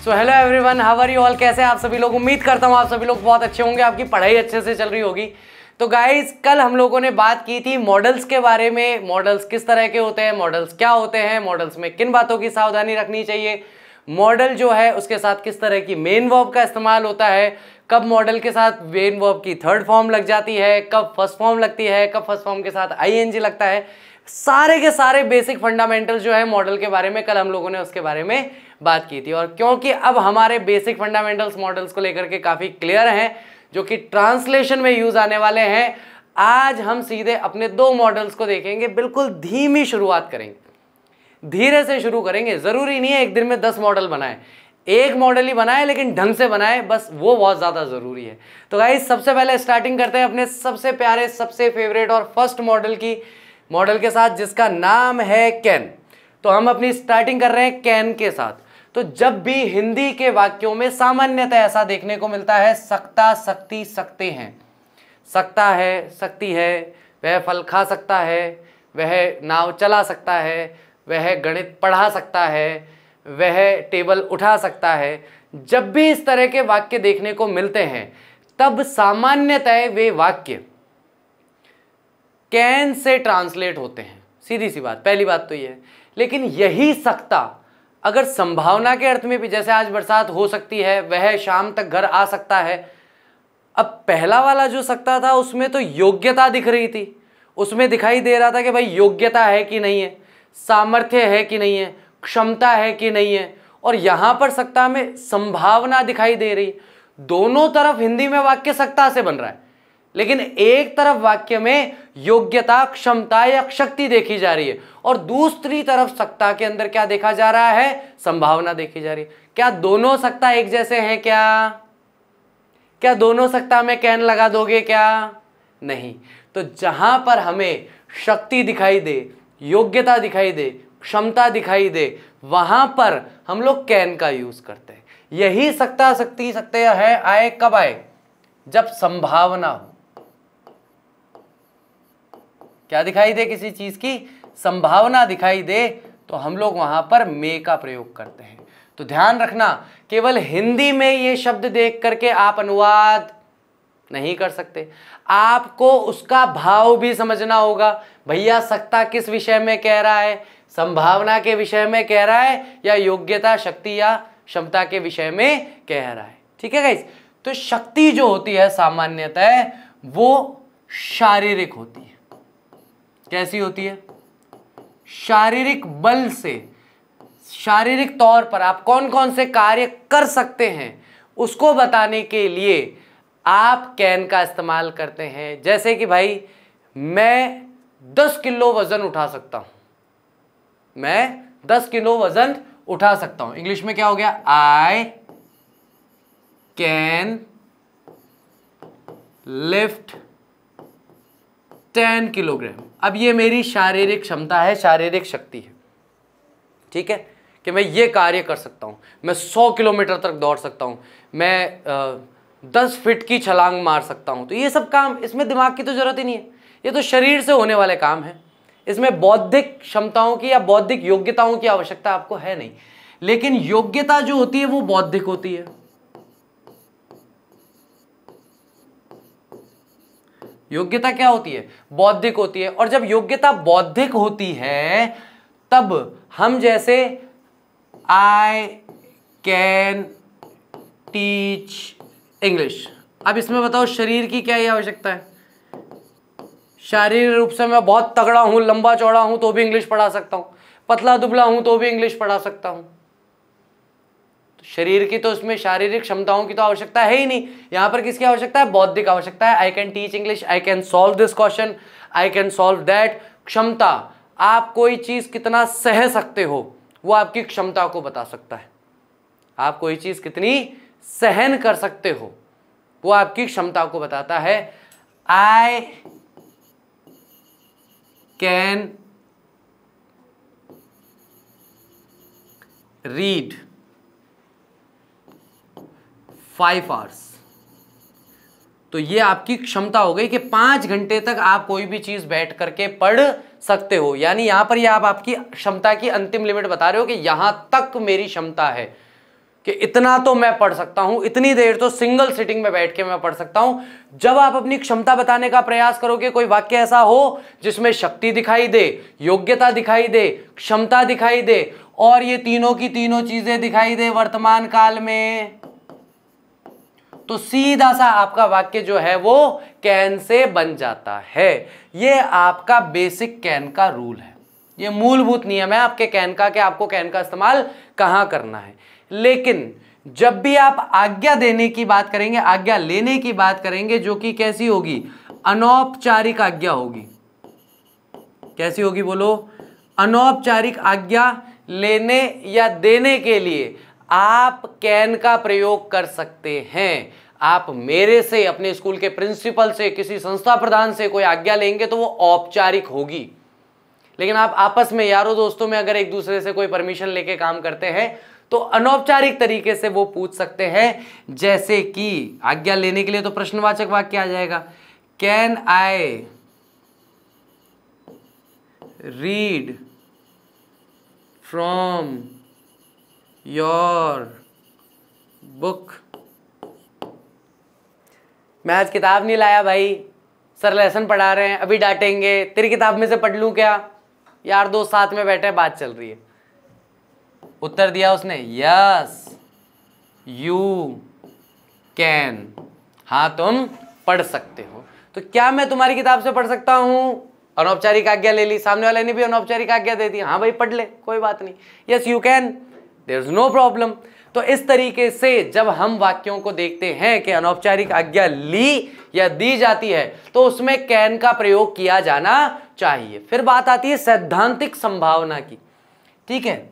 So hello everyone, how are you all. कैसे आप सभी लोग। उम्मीद करता हूँ आप सभी लोग बहुत अच्छे होंगे, आपकी पढ़ाई अच्छे से चल रही होगी। तो गाइज कल हम लोगों ने बात की थी मॉडल्स के बारे में। मॉडल्स किस तरह के होते हैं, मॉडल्स क्या होते हैं, मॉडल्स में किन बातों की सावधानी रखनी चाहिए, मॉडल जो है उसके साथ किस तरह की मेन वर्ब का इस्तेमाल होता है, कब मॉडल के साथ मेन वर्ब की थर्ड फॉर्म लग जाती है, कब फर्स्ट फॉर्म लगती है, कब फर्स्ट फॉर्म के साथ आईएनजी लगता है। सारे के सारे बेसिक फंडामेंटल्स जो है मॉडल के बारे में कल हम लोगों ने उसके बारे में बात की थी। और क्योंकि अब हमारे बेसिक फंडामेंटल्स मॉडल्स को लेकर के काफ़ी क्लियर हैं, जो कि ट्रांसलेशन में यूज आने वाले हैं, आज हम सीधे अपने दो मॉडल्स को देखेंगे। बिल्कुल धीमी शुरुआत करेंगे, धीरे से शुरू करेंगे। जरूरी नहीं है एक दिन में 10 मॉडल बनाए, एक मॉडल ही बनाए लेकिन ढंग से बनाए, बस वो बहुत ज्यादा जरूरी है। तो गाइस सबसे पहले स्टार्टिंग करते हैं अपने सबसे प्यारे, सबसे फेवरेट और फर्स्ट मॉडल के साथ, जिसका नाम है कैन। तो हम अपनी स्टार्टिंग कर रहे हैं कैन के साथ। तो जब भी हिंदी के वाक्यों में सामान्यतः ऐसा देखने को मिलता है, सकता, सकती, सकते हैं। सकता है, सकती है, वह फल खा सकता है, वह नाव चला सकता है, वह गणित पढ़ा सकता है, वह टेबल उठा सकता है। जब भी इस तरह के वाक्य देखने को मिलते हैं तब सामान्यतः वे वाक्य कैन से ट्रांसलेट होते हैं। सीधी सी बात, पहली बात तो ये है। लेकिन यही सकता अगर संभावना के अर्थ में भी, जैसे आज बरसात हो सकती है, वह शाम तक घर आ सकता है। अब पहला वाला जो सकता था उसमें तो योग्यता दिख रही थी, उसमें दिखाई दे रहा था कि भाई योग्यता है कि नहीं है, सामर्थ्य है कि नहीं है, क्षमता है कि नहीं है। और यहां पर सकता में संभावना दिखाई दे रही। दोनों तरफ हिंदी में वाक्य सकता से बन रहा है, लेकिन एक तरफ वाक्य में योग्यता, क्षमता या शक्ति देखी जा रही है और दूसरी तरफ सकता के अंदर क्या देखा जा रहा है, संभावना देखी जा रही है। क्या दोनों सकता एक जैसे हैं? क्या दोनों सकता में कैन लगा दोगे क्या? नहीं। तो जहां पर हमें शक्ति दिखाई दे, योग्यता दिखाई दे, क्षमता दिखाई दे, वहां पर हम लोग कैन का यूज करते हैं। यही सकता, सकती, सकते है आए कब आए? जब संभावना हो। क्या दिखाई दे? किसी चीज की संभावना दिखाई दे तो हम लोग वहां पर मे का प्रयोग करते हैं। तो ध्यान रखना, केवल हिंदी में ये शब्द देख करके आप अनुवाद नहीं कर सकते, आपको उसका भाव भी समझना होगा। भैया सकता किस विषय में कह रहा है, संभावना के विषय में कह रहा है या योग्यता, शक्ति या क्षमता के विषय में कह रहा है। ठीक है गाइस। तो शक्ति जो होती है सामान्यतः वो शारीरिक होती है। कैसी होती है? शारीरिक बल से, शारीरिक तौर पर आप कौन कौन से कार्य कर सकते हैं उसको बताने के लिए आप कैन का इस्तेमाल करते हैं। जैसे कि भाई मैं 10 किलो वजन उठा सकता हूं, मैं 10 किलो वजन उठा सकता हूं। इंग्लिश में क्या हो गया? I can lift 10 kilogram. अब ये मेरी शारीरिक क्षमता है, शारीरिक शक्ति है। ठीक है, कि मैं ये कार्य कर सकता हूं, मैं 100 किलोमीटर तक दौड़ सकता हूं, मैं 10 फीट की छलांग मार सकता हूं। तो ये सब काम, इसमें दिमाग की तो जरूरत ही नहीं है, ये तो शरीर से होने वाले काम है। इसमें बौद्धिक क्षमताओं की या बौद्धिक योग्यताओं की आवश्यकता आपको है नहीं। लेकिन योग्यता जो होती है वो बौद्धिक होती है। योग्यता क्या होती है? बौद्धिक होती है। और जब योग्यता बौद्धिक होती है तब हम जैसे आई कैन टीच इंग्लिश। अब इसमें बताओ शरीर की क्या आवश्यकता है? शारीरिक रूप से मैं बहुत तगड़ा हूं, लंबा चौड़ा हूं तो भी इंग्लिश पढ़ा सकता हूं, पतला दुबला हूं तो भी इंग्लिश पढ़ा सकता हूं। तो शरीर की तो इसमें शारीरिक क्षमताओं की तो आवश्यकता है ही नहीं। यहां पर किसकी आवश्यकता है? बौद्धिक आवश्यकता है। I can teach English, I can solve this question, I can solve that. क्षमता, आप कोई चीज कितना सह सकते हो वो आपकी क्षमता को बता सकता है। आप कोई चीज कितनी सहन कर सकते हो वो आपकी क्षमता को बताता है। I can read 5 hours। तो ये आपकी क्षमता हो गई कि 5 घंटे तक आप कोई भी चीज बैठ करके पढ़ सकते हो। यानी यहां पर ये आप आपकी क्षमता की अंतिम लिमिट बता रहे हो कि यहां तक मेरी क्षमता है। कि इतना तो मैं पढ़ सकता हूं, इतनी देर तो सिंगल सिटिंग में बैठ के मैं पढ़ सकता हूं। जब आप अपनी क्षमता बताने का प्रयास करोगे, कोई वाक्य ऐसा हो जिसमें शक्ति दिखाई दे, योग्यता दिखाई दे, क्षमता दिखाई दे और ये तीनों की तीनों चीजें दिखाई दे वर्तमान काल में, तो सीधा सा आपका वाक्य जो है वो कैन से बन जाता है। ये आपका बेसिक कैन का रूल है, ये मूलभूत नियम है आपके कैन का कि आपको कैन का इस्तेमाल कहां करना है। लेकिन जब भी आप आज्ञा देने की बात करेंगे, आज्ञा लेने की बात करेंगे, जो कि कैसी होगी, अनौपचारिक आज्ञा होगी। कैसी होगी बोलो, अनौपचारिक आज्ञा लेने या देने के लिए आप कैन का प्रयोग कर सकते हैं। आप मेरे से, अपने स्कूल के प्रिंसिपल से, किसी संस्था प्रधान से कोई आज्ञा लेंगे तो वो औपचारिक होगी। लेकिन आप आपस में, यारों दोस्तों में अगर एक दूसरे से कोई परमिशन लेके काम करते हैं तो अनौपचारिक तरीके से वो पूछ सकते हैं। जैसे कि आज्ञा लेने के लिए तो प्रश्नवाचक वाक्य आ जाएगा, can I read from your book. मैं आज किताब नहीं लाया भाई, सर लेसन पढ़ा रहे हैं, अभी डांटेंगे, तेरी किताब में से पढ़ लूं क्या? यार दो साथ में बैठे, बात चल रही है। उत्तर दिया उसने, यस यू कैन, हाँ तुम पढ़ सकते हो। तो क्या मैं तुम्हारी किताब से पढ़ सकता हूं? अनौपचारिक आज्ञा ले ली, सामने वाले ने भी अनौपचारिक आज्ञा दे दी, हाँ भाई पढ़ ले, कोई बात नहीं, yes you can, there is no problem. तो इस तरीके से जब हम वाक्यों को देखते हैं कि अनौपचारिक आज्ञा ली या दी जाती है तो उसमें कैन का प्रयोग किया जाना चाहिए। फिर बात आती है सैद्धांतिक संभावना की, ठीक है।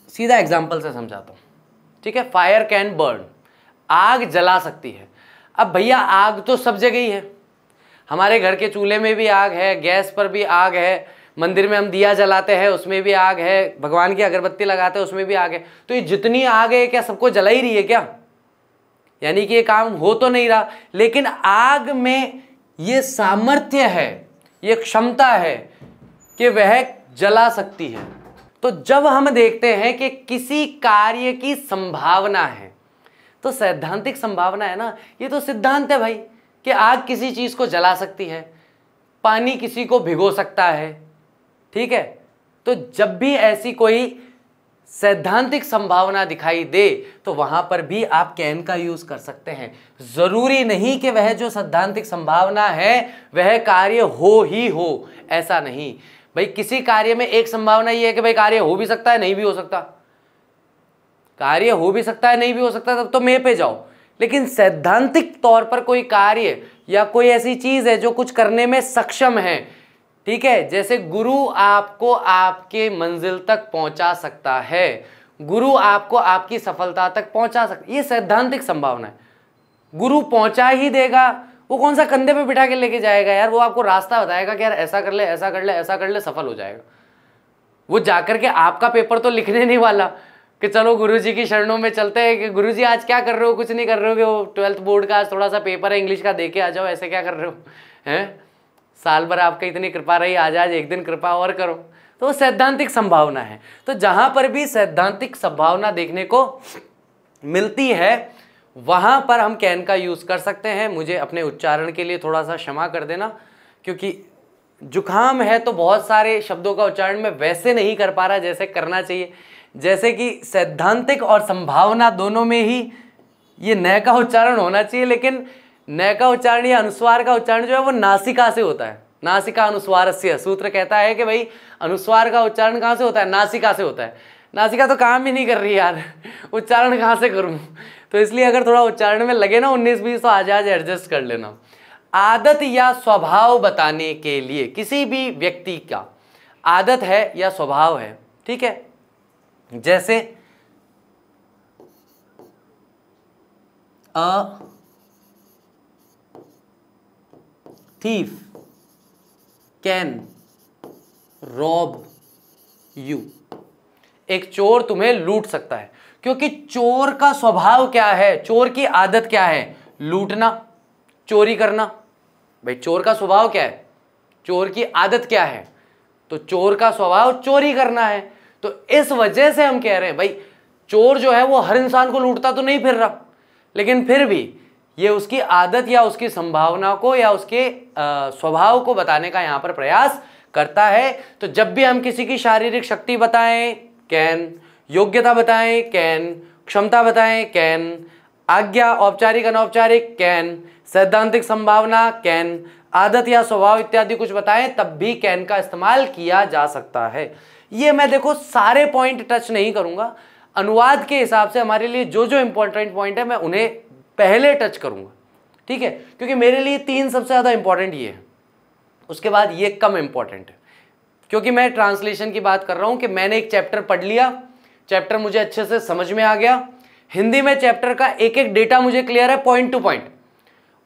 सीधा एग्जांपल से समझाता हूं, ठीक है। फायर कैन बर्न, आग जला सकती है। अब भैया आग तो सब जगह ही है, हमारे घर के चूल्हे में भी आग है, गैस पर भी आग है, मंदिर में हम दिया जलाते हैं उसमें भी आग है, भगवान की अगरबत्ती लगाते हैं उसमें भी आग है। तो ये जितनी आग है क्या सबको जला ही रही है क्या? यानी कि ये काम हो तो नहीं रहा, लेकिन आग में ये सामर्थ्य है, ये क्षमता है कि वह जला सकती है। तो जब हम देखते हैं कि किसी कार्य की संभावना है, तो सैद्धांतिक संभावना है ना, ये तो सिद्धांत है भाई कि आग किसी चीज को जला सकती है, पानी किसी को भिगो सकता है, ठीक है। तो जब भी ऐसी कोई सैद्धांतिक संभावना दिखाई दे तो वहां पर भी आप कैन का यूज कर सकते हैं। जरूरी नहीं कि वह जो सैद्धांतिक संभावना है वह कार्य हो ही हो, ऐसा नहीं भाई। किसी कार्य में एक संभावना ये है कि भाई कार्य हो भी सकता है, नहीं भी हो सकता, कार्य हो भी सकता है, नहीं भी हो सकता, तब तो मैं पे जाओ। लेकिन सैद्धांतिक तौर पर कोई कार्य या कोई ऐसी चीज है जो कुछ करने में सक्षम है, ठीक है। जैसे गुरु आपको आपके मंजिल तक पहुंचा सकता है, गुरु आपको आपकी सफलता तक पहुंचा सकता है, ये सैद्धांतिक संभावना है। गुरु पहुंचा ही देगा, वो कौन सा कंधे पे बिठा के लेके जाएगा यार, वो आपको रास्ता बताएगा कि यार ऐसा कर ले, ऐसा कर ले, ऐसा कर ले, सफल हो जाएगा। वो जाकर के आपका पेपर तो लिखने नहीं वाला कि चलो गुरुजी की शरणों में चलते हैं कि गुरुजी आज क्या कर रहे हो, कुछ नहीं कर रहे हो, कि वो 12th बोर्ड का आज थोड़ा सा पेपर है इंग्लिश का, दे के आ जाओ, ऐसे क्या कर रहे हो हैं, साल भर आपका इतनी कृपा रही, आज एक दिन कृपा और करो। तो वो सैद्धांतिक संभावना है। तो जहां पर भी सैद्धांतिक संभावना देखने को मिलती है वहां पर हम कैन का यूज कर सकते हैं। मुझे अपने उच्चारण के लिए थोड़ा सा क्षमा कर देना, क्योंकि जुकाम है तो बहुत सारे शब्दों का उच्चारण मैं वैसे नहीं कर पा रहा जैसे करना चाहिए। जैसे कि सैद्धांतिक और संभावना दोनों में ही ये न का उच्चारण होना चाहिए, लेकिन न का उच्चारण या अनुस्वार का उच्चारण जो है वो नासिका से होता है। नासिका अनुस्वारस्य सूत्र कहता है कि भाई अनुस्वार का उच्चारण कहाँ से होता है, नासिका से होता है। नासिका तो काम ही नहीं कर रही यार, उच्चारण कहाँ से करूँ। तो इसलिए अगर थोड़ा उच्चारण में लगे ना 19-20 तो आज एडजस्ट कर लेना। आदत या स्वभाव बताने के लिए किसी भी व्यक्ति का आदत है या स्वभाव है, ठीक है। जैसे अ thief can rob you, एक चोर तुम्हें लूट सकता है। क्योंकि चोर का स्वभाव क्या है, चोर की आदत क्या है, लूटना, चोरी करना। भाई चोर का स्वभाव क्या है, चोर की आदत क्या है, तो चोर का स्वभाव चोरी करना है। तो इस वजह से हम कह रहे हैं भाई चोर जो है वो हर इंसान को लूटता तो नहीं फिर रहा, लेकिन फिर भी ये उसकी आदत या उसकी संभावना को या उसके स्वभाव को बताने का यहां पर प्रयास करता है। तो जब भी हम किसी की शारीरिक शक्ति बताएं कैन, योग्यता बताएं कैन, क्षमता बताएं कैन, आज्ञा औपचारिक अनौपचारिक कैन, सैद्धांतिक संभावना कैन, आदत या स्वभाव इत्यादि कुछ बताएं तब भी कैन का इस्तेमाल किया जा सकता है। ये मैं देखो सारे पॉइंट टच नहीं करूंगा, अनुवाद के हिसाब से हमारे लिए जो जो इंपॉर्टेंट पॉइंट है मैं उन्हें पहले टच करूंगा, ठीक है, क्योंकि मेरे लिए 3 सबसे ज्यादा इंपॉर्टेंट ये है, उसके बाद ये कम इंपॉर्टेंट है। क्योंकि मैं ट्रांसलेशन की बात कर रहा हूं कि मैंने एक चैप्टर पढ़ लिया, चैप्टर मुझे अच्छे से समझ में आ गया, हिंदी में चैप्टर का एक एक डेटा मुझे क्लियर है पॉइंट टू पॉइंट,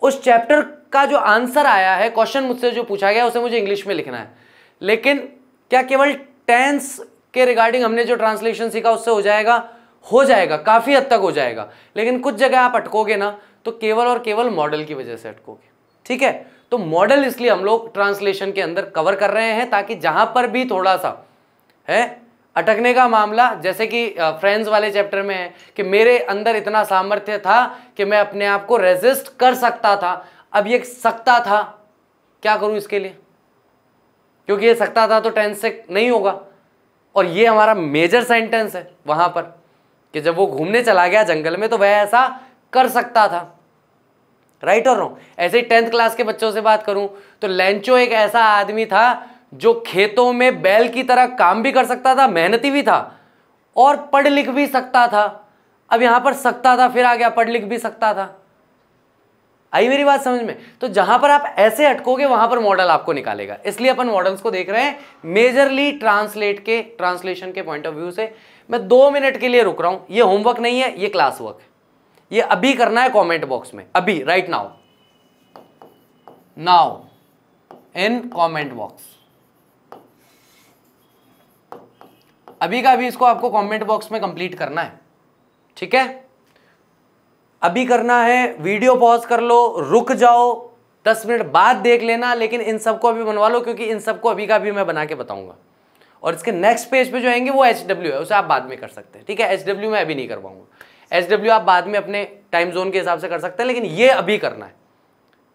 उस चैप्टर का जो आंसर आया है, क्वेश्चन मुझसे जो पूछा गया उसे मुझे इंग्लिश में लिखना है। लेकिन क्या केवल टेंस के रिगार्डिंग हमने जो ट्रांसलेशन सीखा उससे हो जाएगा? हो जाएगा, काफी हद तक हो जाएगा, लेकिन कुछ जगह आप अटकोगे ना तो केवल और केवल मॉडल की वजह से अटकोगे, ठीक है। तो मॉडल इसलिए हम लोग ट्रांसलेशन के अंदर कवर कर रहे हैं ताकि जहां पर भी थोड़ा सा है अटकने का मामला, जैसे कि फ्रेंड्स वाले चैप्टर में है कि मेरे अंदर इतना सामर्थ्य था कि मैं अपने आप को रेजिस्ट कर सकता था, अब ये सकता था क्या करूं इसके लिए, क्योंकि ये सकता था तो टेंस से नहीं होगा, और ये हमारा मेजर सेंटेंस है वहां पर कि जब वो घूमने चला गया जंगल में तो वह ऐसा कर सकता था, राइट और रॉन्ग। ऐसे ही 10th क्लास के बच्चों से बात करूं तो लेंचो एक ऐसा आदमी था जो खेतों में बैल की तरह काम भी कर सकता था, मेहनती भी था और पढ़ लिख भी सकता था। अब यहां पर सकता था फिर आ गया पढ़ लिख भी सकता था। आई मेरी बात समझ में? तो जहां पर आप ऐसे अटकोगे वहां पर मॉडल आपको निकालेगा, इसलिए अपन मॉडल्स को देख रहे हैं मेजरली ट्रांसलेशन के पॉइंट ऑफ व्यू से। मैं 2 मिनट के लिए रुक रहा हूं, ये होमवर्क नहीं है, ये क्लास वर्क है, ये अभी करना है कमेंट बॉक्स में, अभी right now in comment box, अभी का अभी इसको आपको कमेंट बॉक्स में कंप्लीट करना है, ठीक है। अभी करना है, वीडियो पॉज कर लो, रुक जाओ, 10 मिनट बाद देख लेना, लेकिन इन सबको अभी बनवा लो क्योंकि इन सबको अभी का अभी मैं बना के बताऊंगा। और इसके नेक्स्ट पेज पे जो आएंगे वो HW है, उसे आप बाद में कर सकते हैं, ठीक है। HW मैं अभी नहीं कर पाऊंगा, HW आप बाद में अपने टाइम जोन के हिसाब से कर सकते हैं, लेकिन ये अभी करना है।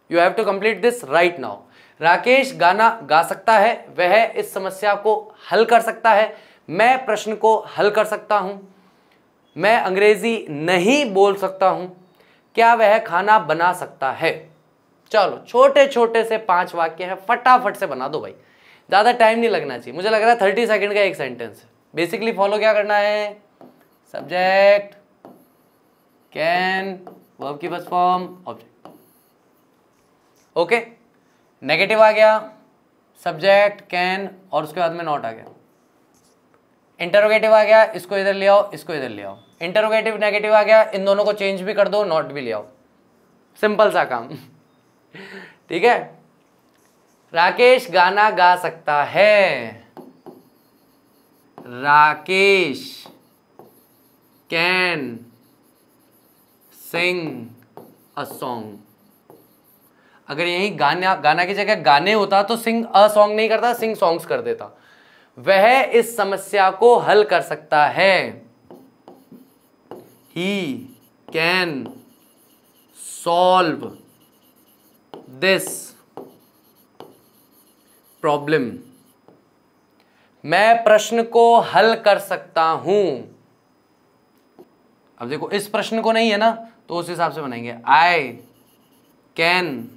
You have to complete this right now. Rakesh गाना गा सकता है, वह इस समस्या को हल कर सकता है, मैं प्रश्न को हल कर सकता हूं, मैं अंग्रेजी नहीं बोल सकता हूं, क्या वह खाना बना सकता है। चलो छोटे छोटे से 5 वाक्य हैं, फटाफट से बना दो भाई, ज्यादा टाइम नहीं लगना चाहिए। मुझे लग रहा है 30 सेकंड का एक सेंटेंस है। बेसिकली फॉलो क्या करना है, सब्जेक्ट कैन, वर्ब की first form, object, okay. Negative आ गया, सब्जेक्ट कैन और उसके बाद में नॉट आ गया। इंटरोगेटिव आ गया, इसको इधर ले आओ, इसको इधर ले आओ। इंटरोगेटिव नेगेटिव आ गया, इन दोनों को चेंज भी कर दो, नॉट भी ले आओ, सिंपल सा काम ठीक है। राकेश गाना गा सकता है, Rakesh can sing a song. अगर यही गाना की जगह गाने होता तो सिंग अ सॉन्ग नहीं करता, सिंग सॉन्ग्स कर देता। वह इस समस्या को हल कर सकता है, he can solve this problem. मैं प्रश्न को हल कर सकता हूं। अब देखो इस प्रश्न को नहीं है ना, तो उस हिसाब से बनाएंगे, आई कैन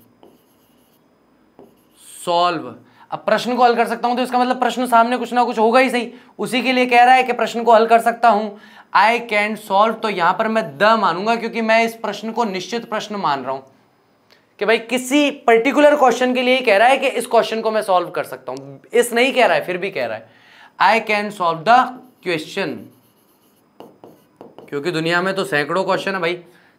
सॉल्व। अब प्रश्न को हल कर सकता हूं तो इसका मतलब प्रश्न सामने कुछ ना कुछ होगा ही सही, उसी के लिए कह रहा है कि प्रश्न को हल कर सकता हूं। आई कैन सॉल्व, तो यहां पर मैं द मानूंगा क्योंकि मैं इस प्रश्न को निश्चित प्रश्न मान रहा हूं कि भाई किसी पर्टिकुलर क्वेश्चन के लिए कह रहा है कि इस क्वेश्चन को मैं सॉल्व कर सकता हूं। इस नहीं कह रहा है, फिर भी कह रहा है I can solve the question, क्योंकि दुनिया में तो सैकड़ों क्वेश्चन है भाई,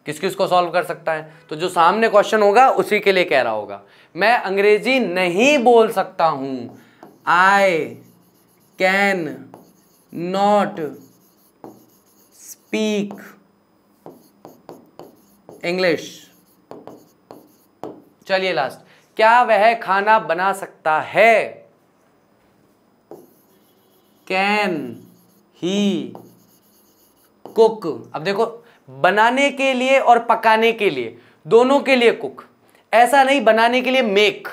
किस किस को सॉल्व कर सकता है। तो जो सामने क्वेश्चन होगा उसी के लिए कह रहा होगा। मैं अंग्रेजी नहीं बोल सकता हूं, I can not speak English. चलिए लास्ट, क्या वह खाना बना सकता है। Can he cook. अब देखो, बनाने के लिए और पकाने के लिए, दोनों के लिए कुक। ऐसा नहीं बनाने के लिए मेक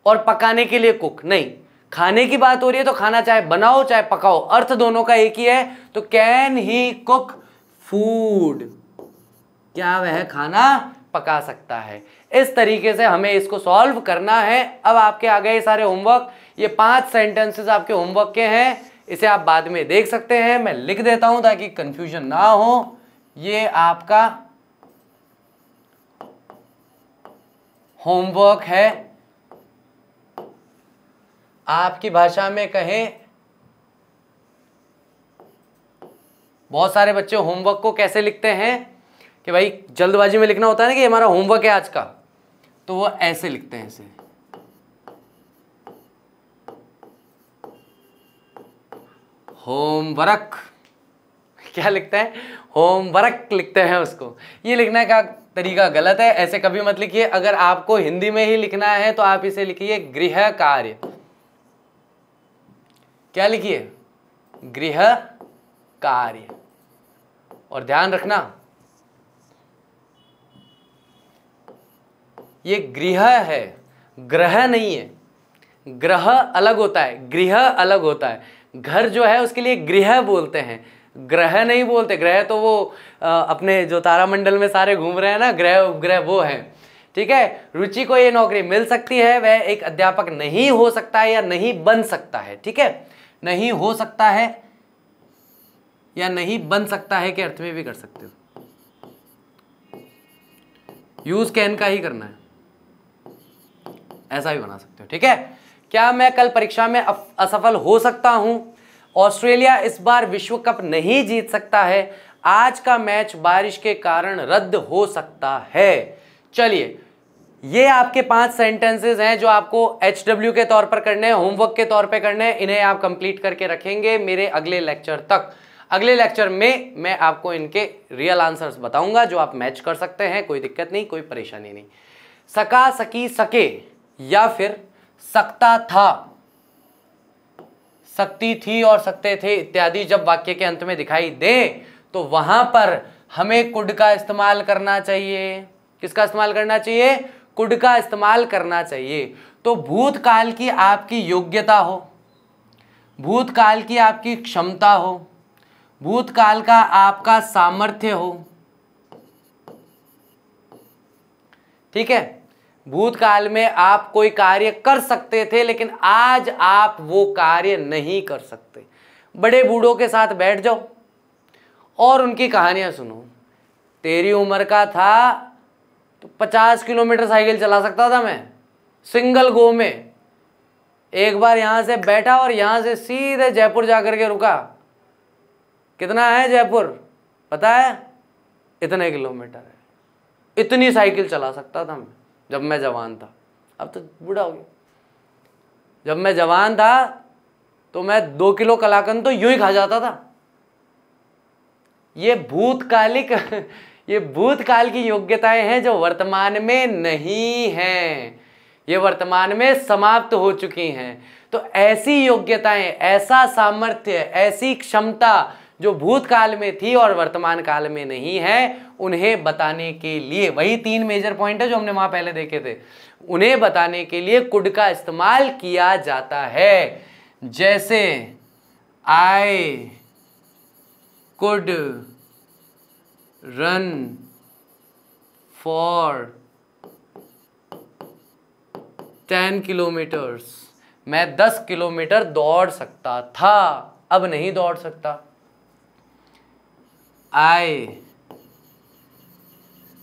और पकाने के लिए कुक, नहीं। खाने की बात हो रही है तो खाना चाहे बनाओ चाहे पकाओ, अर्थ दोनों का एक ही है। तो कैन ही कुक फूड, क्या वह खाना पका सकता है। इस तरीके से हमें इसको सॉल्व करना है। अब आपके आ गए सारे होमवर्क, ये 5 सेंटेंसेस आपके होमवर्क के हैं, इसे आप बाद में देख सकते हैं। मैं लिख देता हूं ताकि कंफ्यूजन ना हो। ये आपका होमवर्क है। आपकी भाषा में कहें, बहुत सारे बच्चे होमवर्क को कैसे लिखते हैं कि भाई जल्दबाजी में लिखना होता है ना कि हमारा होमवर्क है आज का, तो वो ऐसे लिखते हैं, इसे होमवर्क। क्या लिखते हैं? होमवर्क लिखते हैं उसको। ये लिखने का तरीका गलत है, ऐसे कभी मत लिखिए। अगर आपको हिंदी में ही लिखना है तो आप इसे लिखिए गृह कार्य। क्या लिखिए? गृह कार्य। और ध्यान रखना, ये गृह है, ग्रह नहीं है। ग्रह अलग होता है, गृह अलग होता है। घर जो है उसके लिए गृह बोलते हैं, ग्रह नहीं बोलते। ग्रह तो वो अपने जो तारामंडल में सारे घूम रहे हैं ना, ग्रह उपग्रह, वो है। ठीक है। रुचि को ये नौकरी मिल सकती है, वह एक अध्यापक नहीं हो सकता है या नहीं बन सकता है। ठीक है, नहीं हो सकता है या नहीं बन सकता है के अर्थ में भी कर सकते हो। यूज कैन का ही करना है, ऐसा भी बना सकते हो। ठीक है। क्या मैं कल परीक्षा में असफल हो सकता हूं? ऑस्ट्रेलिया इस बार विश्व कप नहीं जीत सकता है। आज का मैच बारिश के कारण रद्द हो सकता है। चलिए, ये आपके 5 सेंटेंसेस हैं जो आपको HW के तौर पर करने हैं, होमवर्क के तौर पे करने हैं। इन्हें आप कंप्लीट करके रखेंगे मेरे अगले लेक्चर तक। अगले लेक्चर में मैं आपको इनके रियल आंसर्स बताऊंगा जो आप मैच कर सकते हैं, कोई दिक्कत नहीं, कोई परेशानी नहीं। सका, सकी, सके या फिर सकता था, सकती थी और सकते थे इत्यादि जब वाक्य के अंत में दिखाई दे तो वहां पर हमें कुड का इस्तेमाल करना चाहिए। किसका इस्तेमाल करना चाहिए? कुड का इस्तेमाल करना चाहिए। तो भूतकाल की आपकी योग्यता हो, भूतकाल की आपकी क्षमता हो, भूतकाल का आपका सामर्थ्य हो। ठीक है। भूतकाल में आप कोई कार्य कर सकते थे लेकिन आज आप वो कार्य नहीं कर सकते। बड़े बूढ़ों के साथ बैठ जाओ और उनकी कहानियां सुनो। तेरी उम्र का था तो 50 किलोमीटर साइकिल चला सकता था मैं, सिंगल गो में। एक बार यहां से बैठा और यहां से सीधे जयपुर जाकर के रुका। कितना है जयपुर पता है? इतने किलोमीटर है। इतनी साइकिल चला सकता था मैं जब मैं जवान था। अब तो बूढ़ा हो गया। जब मैं जवान था तो मैं 2 किलो कलाकंद तो यूं ही खा जाता था। ये भूतकालिक ये भूतकाल की योग्यताएं हैं जो वर्तमान में नहीं हैं, ये वर्तमान में समाप्त हो चुकी हैं। तो ऐसी योग्यताएं, ऐसा सामर्थ्य, ऐसी क्षमता जो भूतकाल में थी और वर्तमान काल में नहीं है, उन्हें बताने के लिए, वही 3 मेजर पॉइंट है जो हमने वहां पहले देखे थे, उन्हें बताने के लिए कुड का इस्तेमाल किया जाता है। जैसे I could run for 10 kilometres, मैं 10 किलोमीटर दौड़ सकता था, अब नहीं दौड़ सकता। I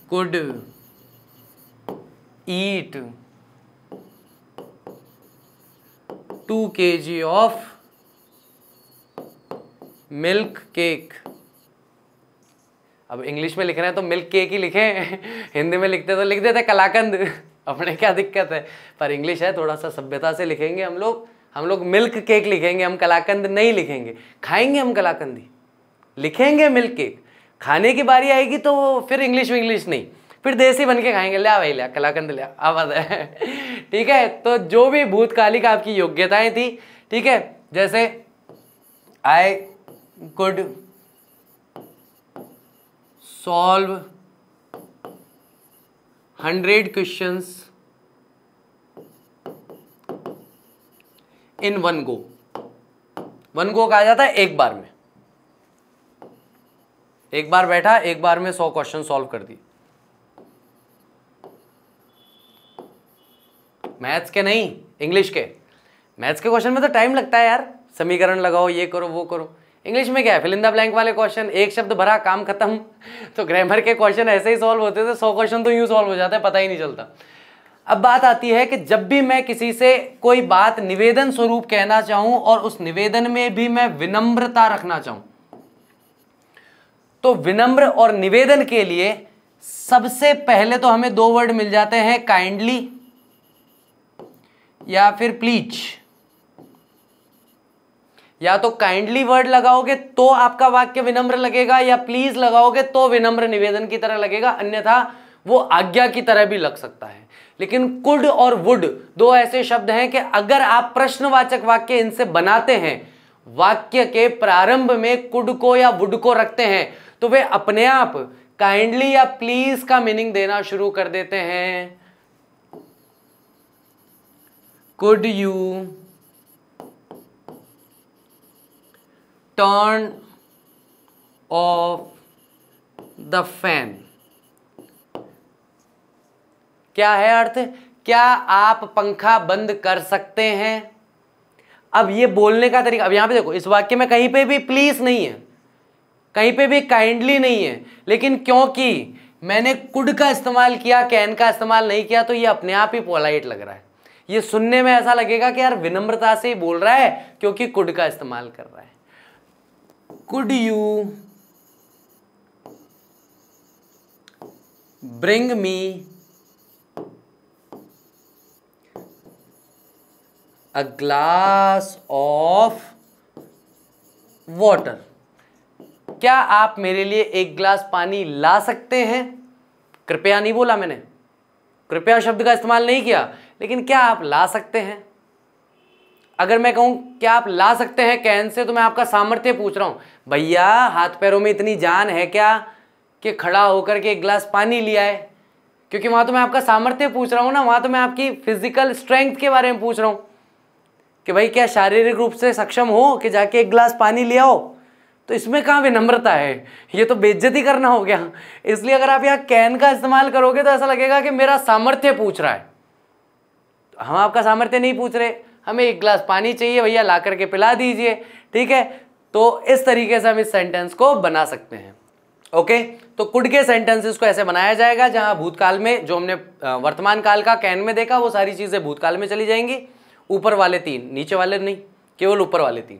could eat 2 kg of milk cake। अब इंग्लिश में लिख रहे हैं तो मिल्क केक ही लिखें, हिंदी में लिखते तो लिख देते कलाकंद, अपने क्या दिक्कत है। पर इंग्लिश है, थोड़ा सा सभ्यता से लिखेंगे हम लोग मिल्क केक लिखेंगे, हम कलाकंद नहीं लिखेंगे। खाएंगे हम कलाकंदी, लिखेंगे मिल्क केक। खाने की बारी आएगी तो फिर इंग्लिश नहीं, फिर देसी बन के खाएंगे। लिया भाई लिया कलाकंद लिया, आवाज है। ठीक है। तो जो भी भूतकालिक आपकी योग्यताएं थी, ठीक है, जैसे I could solve 100 questions in one go. One go कहा जाता है एक बार में, एक बार बैठा, एक बार में 100 क्वेश्चन सॉल्व कर दिए। मैथ्स के नहीं, इंग्लिश के। मैथ्स के क्वेश्चन में तो टाइम लगता है यार, समीकरण लगाओ, ये करो वो करो। इंग्लिश में क्या है, फिल इन द ब्लैंक वाले क्वेश्चन, एक शब्द भरा काम खत्म। तो ग्रामर के क्वेश्चन ऐसे ही सॉल्व होते थे, 100 क्वेश्चन तो यूं सॉल्व हो जाते हैं, पता ही नहीं चलता। अब बात आती है कि जब भी मैं किसी से कोई बात निवेदन स्वरूप कहना चाहूं और उस निवेदन में भी मैं विनम्रता रखना चाहूं, तो विनम्र और निवेदन के लिए सबसे पहले तो हमें 2 वर्ड मिल जाते हैं, काइंडली या फिर प्लीज। या तो काइंडली वर्ड लगाओगे तो आपका वाक्य विनम्र लगेगा, या प्लीज लगाओगे तो विनम्र निवेदन की तरह लगेगा, अन्यथा वो आज्ञा की तरह भी लग सकता है। लेकिन कुड और वुड 2 ऐसे शब्द हैं कि अगर आप प्रश्नवाचक वाक्य इनसे बनाते हैं, वाक्य के प्रारंभ में कुड को या वुड को रखते हैं, तो वे अपने आप काइंडली या प्लीज का मीनिंग देना शुरू कर देते हैं। Could U turn off the fan. क्या है अर्थ, क्या आप पंखा बंद कर सकते हैं। अब ये बोलने का तरीका, अब यहां पे देखो, इस वाक्य में कहीं पे भी प्लीज नहीं है, कहीं पे भी काइंडली नहीं है, लेकिन क्योंकि मैंने कुड का इस्तेमाल किया, कैन का इस्तेमाल नहीं किया, तो ये अपने आप ही पोलाइट लग रहा है। ये सुनने में ऐसा लगेगा कि यार विनम्रता से ही बोल रहा है, क्योंकि कुड का इस्तेमाल कर रहा है। Could you bring me a glass of water। क्या आप मेरे लिए एक गिलास पानी ला सकते हैं। कृपया नहीं बोला मैंने, कृपया शब्द का इस्तेमाल नहीं किया, लेकिन क्या आप ला सकते हैं। अगर मैं कहूं क्या आप ला सकते हैं कैन से, तो मैं आपका सामर्थ्य पूछ रहा हूं। भैया हाथ पैरों में इतनी जान है क्या कि खड़ा होकर के एक गिलास पानी लिया है, क्योंकि वहां तो मैं आपका सामर्थ्य पूछ रहा हूं ना, वहां तो मैं आपकी फिजिकल स्ट्रेंथ के बारे में पूछ रहा हूं कि भाई क्या शारीरिक रूप से सक्षम हो कि जाके एक गिलास पानी ले आओ। तो इसमें कहाँ विनम्रता है, ये तो बेइज्जती करना हो गया। इसलिए अगर आप यहाँ कैन का इस्तेमाल करोगे तो ऐसा लगेगा कि मेरा सामर्थ्य पूछ रहा है। हम आपका सामर्थ्य नहीं पूछ रहे, हमें एक गिलास पानी चाहिए, भैया ला करके पिला दीजिए, ठीक है। तो इस तरीके से हम इस सेंटेंस को बना सकते हैं। ओके, तो कुड के सेंटेंसेस को ऐसे बनाया जाएगा, जहां भूतकाल में जो हमने वर्तमान काल का कैन में देखा, वो सारी चीजें भूतकाल में चली जाएंगी, ऊपर वाले 3, नीचे वाले नहीं, केवल ऊपर वाले 3।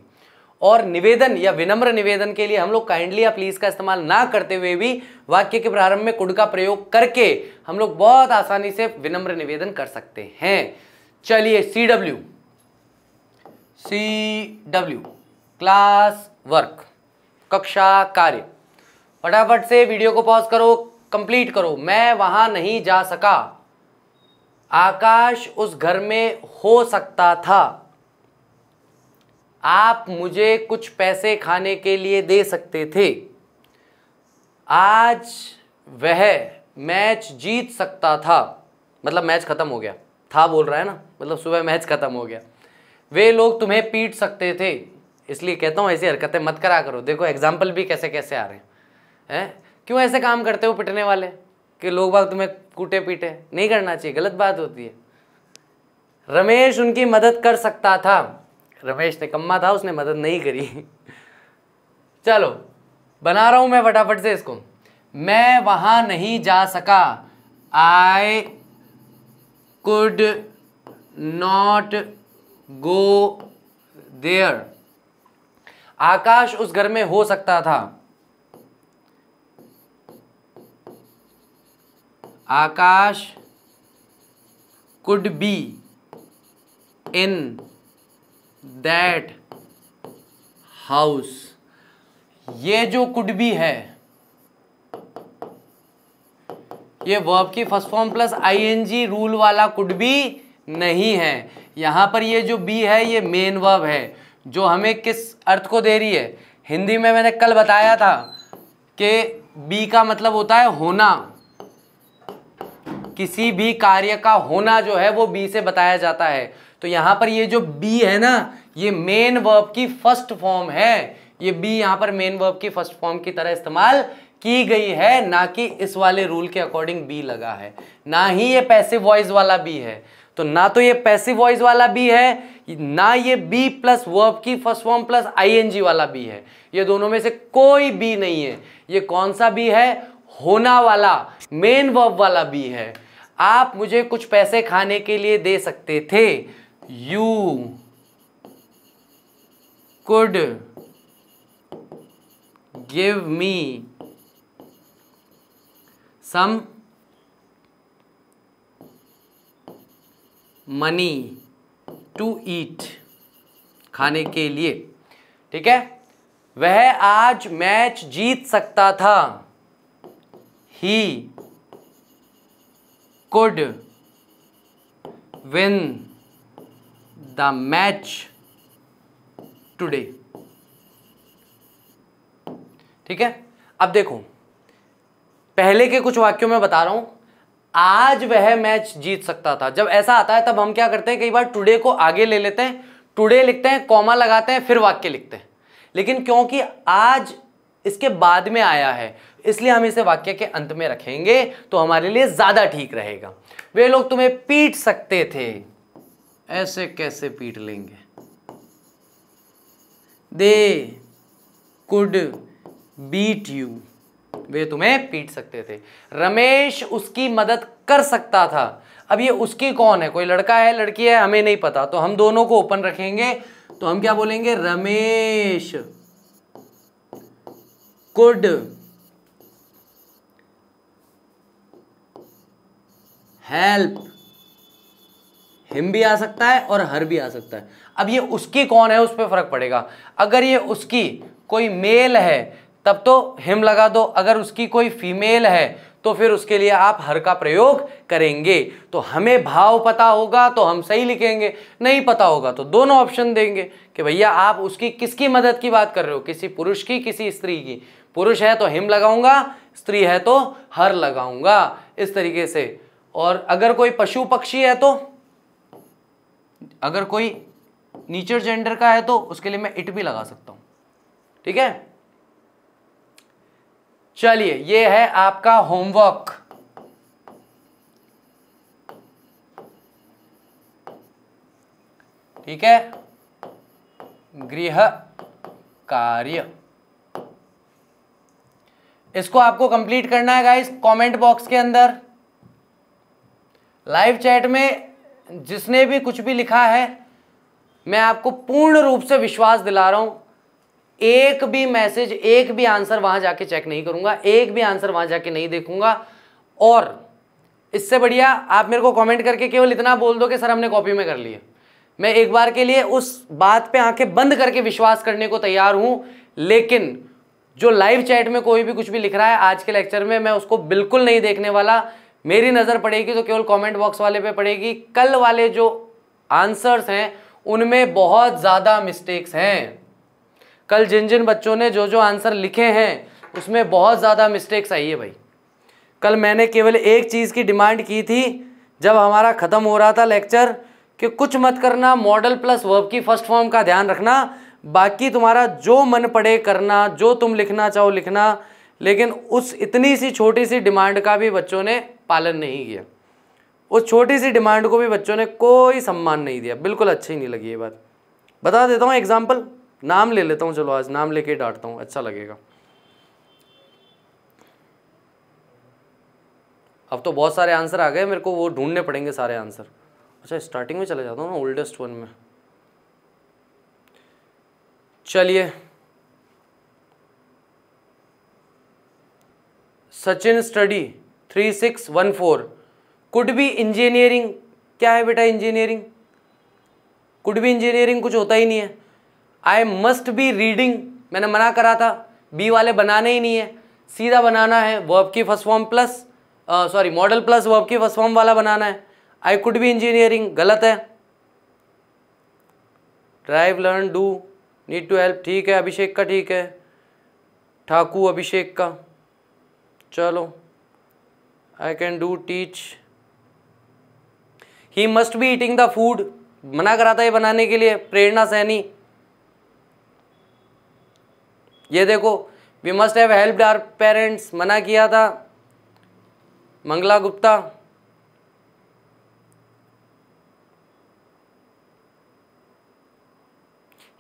और निवेदन या विनम्र निवेदन के लिए हम लोग काइंडली या प्लीज का इस्तेमाल ना करते हुए भी वाक्य के प्रारंभ में कुड का प्रयोग करके हम लोग बहुत आसानी से विनम्र निवेदन कर सकते हैं। चलिए CW क्लास वर्क, कक्षा कार्य। फटाफट से वीडियो को पॉज करो, कंप्लीट करो। मैं वहां नहीं जा सका, आकाश उस घर में हो सकता था, आप मुझे कुछ पैसे खाने के लिए दे सकते थे, आज वह मैच जीत सकता था, मतलब मैच खत्म हो गया था बोल रहा है ना, मतलब सुबह मैच खत्म हो गया, वे लोग तुम्हें पीट सकते थे। इसलिए कहता हूं ऐसी हरकतें मत करा करो। देखो एग्जाम्पल भी कैसे कैसे आ रहे हैं। क्यों ऐसे काम करते हो पिटने वाले कि लोग बाग तुम्हें कूटे पीटे, नहीं करना चाहिए, गलत बात होती है। रमेश उनकी मदद कर सकता था, रमेश निकम्मा था, उसने मदद नहीं करी। चलो बना रहा हूं मैं फटाफट से इसको। मैं वहां नहीं जा सका, I could not go there. Akash उस घर में हो सकता था, Akash could be in that house. ये जो कुड बी है, ये वर्ब की first form plus ING rule वाला कुड बी नहीं है। यहां पर ये जो बी है ये मेन वर्ब है, जो हमें किस अर्थ को दे रही है। हिंदी में मैंने कल बताया था कि बी का मतलब होता है होना, किसी भी कार्य का होना जो है वो बी से बताया जाता है। तो यहां पर ये जो बी है ना, ये मेन वर्ब की फर्स्ट फॉर्म है। ये बी यहां पर मेन वर्ब की फर्स्ट फॉर्म की तरह इस्तेमाल की गई है, ना कि इस वाले रूल के अकॉर्डिंग बी लगा है, ना ही ये पैसिव वॉइस वाला बी है। तो ना तो ये पैसिव वॉइस वाला बी है, ना ये बी प्लस वर्ब की फर्स्ट फॉर्म प्लस आईएनजी वाला बी है। ये दोनों में से कोई बी नहीं है। ये कौन सा बी है? होना वाला, मेन वर्ब वाला बी है। आप मुझे कुछ पैसे खाने के लिए दे सकते थे। You could give me some money to eat, खाने के लिए। ठीक है, वह आज मैच जीत सकता था। He could win the match today. ठीक है, अब देखो, पहले के कुछ वाक्यों में बता रहा हूं, आज वह मैच जीत सकता था। जब ऐसा आता है तब हम क्या करते हैं, कई बार टुडे को आगे ले लेते हैं, टुडे लिखते हैं, कॉमा लगाते हैं, फिर वाक्य लिखते हैं। लेकिन क्योंकि आज इसके बाद में आया है, इसलिए हम इसे वाक्य के अंत में रखेंगे, तो हमारे लिए ज्यादा ठीक रहेगा। वे लोग तुम्हें पीट सकते थे। ऐसे कैसे पीट लेंगे? दे कुड बीट यू, वे तुम्हें पीट सकते थे। रमेश उसकी मदद कर सकता था। अब ये उसकी कौन है? कोई लड़का है, लड़की है, हमें नहीं पता, तो हम दोनों को ओपन रखेंगे। तो हम क्या बोलेंगे? रमेश कुड हेल्प हिम भी आ सकता है और हर भी आ सकता है। अब ये उसकी कौन है, उस पर फर्क पड़ेगा। अगर ये उसकी कोई मेल है तब तो हिम लगा दो, अगर उसकी कोई फीमेल है तो फिर उसके लिए आप हर का प्रयोग करेंगे। तो हमें भाव पता होगा तो हम सही लिखेंगे, नहीं पता होगा तो दोनों ऑप्शन देंगे कि भैया आप उसकी किसकी मदद की बात कर रहे हो, किसी पुरुष की, किसी स्त्री की। पुरुष है तो हिम लगाऊंगा, स्त्री है तो हर लगाऊंगा, इस तरीके से। और अगर कोई पशु पक्षी है तो, अगर कोई नीचर जेंडर का है तो उसके लिए मैं इट भी लगा सकता हूं। ठीक है, चलिए, ये है आपका होमवर्क। ठीक है, गृह कार्य, इसको आपको कंप्लीट करना है गाइस। कमेंट बॉक्स के अंदर, लाइव चैट में जिसने भी कुछ भी लिखा है, मैं आपको पूर्ण रूप से विश्वास दिला रहा हूं, एक भी मैसेज, एक भी आंसर वहां जाके चेक नहीं करूंगा, एक भी आंसर वहां जाके नहीं देखूंगा। और इससे बढ़िया आप मेरे को कमेंट करके केवल इतना बोल दो कि सर हमने कॉपी में कर लिया। मैं एक बार के लिए उस बात पे आंखें बंद करके विश्वास करने को तैयार हूं, लेकिन जो लाइव चैट में कोई भी कुछ भी लिख रहा है आज के लेक्चर में, मैं उसको बिल्कुल नहीं देखने वाला। मेरी नजर पड़ेगी तो केवल कमेंट बॉक्स वाले पे पड़ेगी। कल वाले जो आंसर्स हैं उनमें बहुत ज्यादा मिस्टेक्स हैं। कल जिन जिन बच्चों ने जो जो आंसर लिखे हैं उसमें बहुत ज़्यादा मिस्टेक्स आई है भाई। कल मैंने केवल एक चीज़ की डिमांड की थी जब हमारा ख़त्म हो रहा था लेक्चर, कि कुछ मत करना, मॉडल प्लस वर्ब की फर्स्ट फॉर्म का ध्यान रखना, बाकी तुम्हारा जो मन पड़े करना, जो तुम लिखना चाहो लिखना। लेकिन उस इतनी सी छोटी सी डिमांड का भी बच्चों ने पालन नहीं किया। उस छोटी सी डिमांड को भी बच्चों ने कोई सम्मान नहीं दिया। बिल्कुल अच्छी नहीं लगी ये बात। बता देता हूँ एग्जाम्पल, नाम ले लेता हूँ, चलो आज नाम लेके डांटता हूँ, अच्छा लगेगा। अब तो बहुत सारे आंसर आ गए, मेरे को वो ढूंढने पड़ेंगे सारे आंसर। अच्छा, स्टार्टिंग में चले जाता हूँ ना, ओल्डेस्ट वन में। चलिए, Sachin study 3614 could be engineering. क्या है बेटा इंजीनियरिंग? कुड बी इंजीनियरिंग कुछ होता ही नहीं है। आई मस्ट बी रीडिंग, मैंने मना करा था, बी वाले बनाने ही नहीं है, सीधा बनाना है वर्ब की first form plus modal plus verb की फर्स्ट फॉर्म वाला बनाना है। आई कुड बी इंजीनियरिंग गलत है। Drive, learn, do need to help, ठीक है। अभिषेक का ठीक है, ठाकुर अभिषेक का, चलो। I can do teach, he must be eating the food, मना करा था ये बनाने के लिए, प्रेरणा सैनी। ये देखो, we must have helped our parents, मना किया था, Mangla Gupta.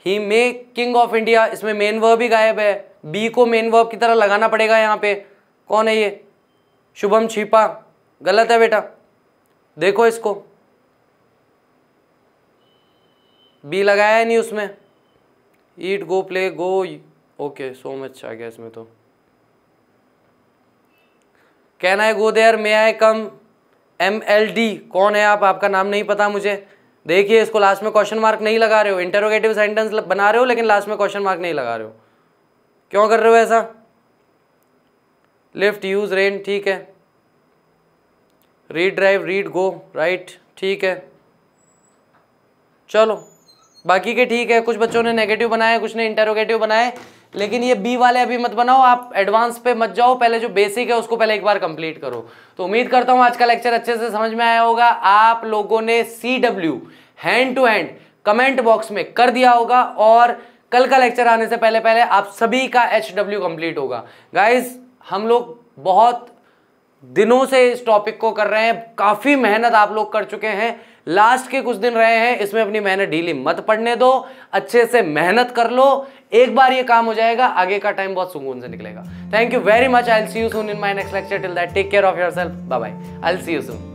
He may king of India, इसमें मेन वर्ब ही गायब है, बी को मेन वर्ब की तरह लगाना पड़ेगा यहां पे। कौन है ये? शुभम छिपा, गलत है बेटा, देखो इसको, बी लगाया नहीं उसमें। Eat, go, play, go, okay, so much आ गया इसमें। तो can I go there, may I come, MLD, कौन है आप? आपका नाम नहीं पता मुझे। देखिए इसको लास्ट में क्वेश्चन मार्क नहीं लगा रहे हो, इंटरोगेटिव सेंटेंस बना रहे हो लेकिन लास्ट में क्वेश्चन मार्क नहीं लगा रहे हो, क्यों कर रहे हो ऐसा? लिफ्ट, यूज, रेन, ठीक है। रीड, ड्राइव, रीड, गो, राइट, ठीक है। चलो बाकी के ठीक है, कुछ बच्चों ने नेगेटिव बनाए, कुछ ने इंटरोगेटिव बनाए, लेकिन ये बी वाले अभी मत बनाओ, आप एडवांस पे मत जाओ, पहले जो बेसिक है उसको पहले एक बार कंप्लीट करो। तो उम्मीद करता हूं आज का लेक्चर अच्छे से समझ में आया होगा। आप लोगों ने CW hand to hand comment box में कर दिया होगा, और कल का लेक्चर आने से पहले पहले आप सभी का HW कंप्लीट होगा। गाइज हम लोग बहुत दिनों से इस टॉपिक को कर रहे हैं, काफी मेहनत आप लोग कर चुके हैं, लास्ट के कुछ दिन रहे हैं, इसमें अपनी मेहनत ढीली मत पड़ने दो, अच्छे से मेहनत कर लो, एक बार ये काम हो जाएगा, आगे का टाइम बहुत सुकून से निकलेगा। Thank you very much, I will see you soon in my next lecture, till that take care of yourself, bye bye, I will see you soon.